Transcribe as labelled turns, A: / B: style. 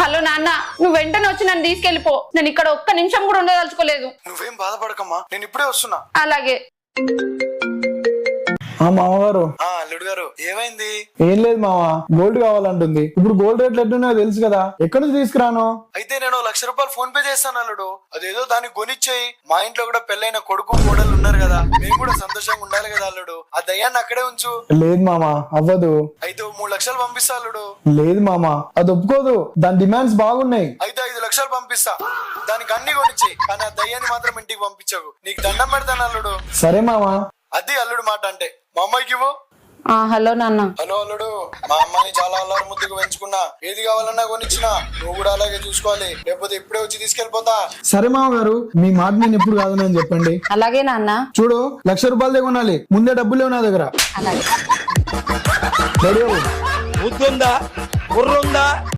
A: Hello నాన్న, నువ్వు వెంటనే వచ్చి నన్ను తీసుకెళ్లిపో. నేను ఇక్కడ ఒక్క నిమిషం కూడా ఉండదలుచుకోలేదు.
B: నువ్వేం బాధపడకమ్మా, నేను ఇప్పుడే వస్తున్నా.
A: అలాగే.
C: మామగారు.
B: అల్లుడు గారు, ఏమైంది?
C: ఏం లేదు మామ, గోల్డ్ కావాలంటుంది. ఇప్పుడు గోల్డ్ రేట్లు ఎట్టున్నాయో తెలుసు కదా, ఎక్కడి నుంచి తీసుకురాను?
B: అయితే నేను 1,00,000 రూపాయలు ఫోన్ పే చేస్తాను అల్లుడు. అదేదో దానికి కొనిచ్చేయి. మా ఇంట్లో కూడా పెళ్ళైన కొడుకు కోడలు ఉన్నారు కదా, మేము కూడా సంతోషంగా ఉండాలి కదా అల్లుడు. ఆ దయ్యాన్ని అక్కడే ఉంచు.
C: లేదు మామ, అవ్వదు.
B: అయితే 3 లక్షలు పంపిస్తా అల్లుడు.
C: లేదు మామ, అది ఒప్పుకోదు. దాని డిమాండ్స్ బాగున్నాయి.
B: అయితే 5 లక్షలు పంపిస్తా. దానికి అన్ని కొనిచ్చేయి, కానీ ఆ దయ్యాన్ని మాత్రం ఇంటికి పంపించకు. నీకు దండం పెడతాను అల్లుడు.
C: సరే మామ.
B: అది అల్లుడు మాట అంటే. మా అమ్మాయికి ఇవ్వు.
A: హలో నాన్న.
B: హలో అల్లుడు, మా అమ్మాయిని చాలా అల్లారు ముద్దుకు పెంచుకున్నా. ఏది కావాలన్నా కొనిచ్చినా. నువ్వు కూడా అలాగే చూసుకోవాలి, లేకపోతే ఇప్పుడే వచ్చి తీసుకెళ్లిపోతా.
C: సరే మామగారు, మీ మాట నేను ఎప్పుడు కాదని చెప్పండి.
A: అలాగే నాన్న.
C: చూడు, 1,00,000 రూపాయలు కొనాలి. ముందే డబ్బులు లేవు నా దగ్గర.
A: అలాగే.
C: రెడీ
D: బుద్ధుందా, బుర్రుందా?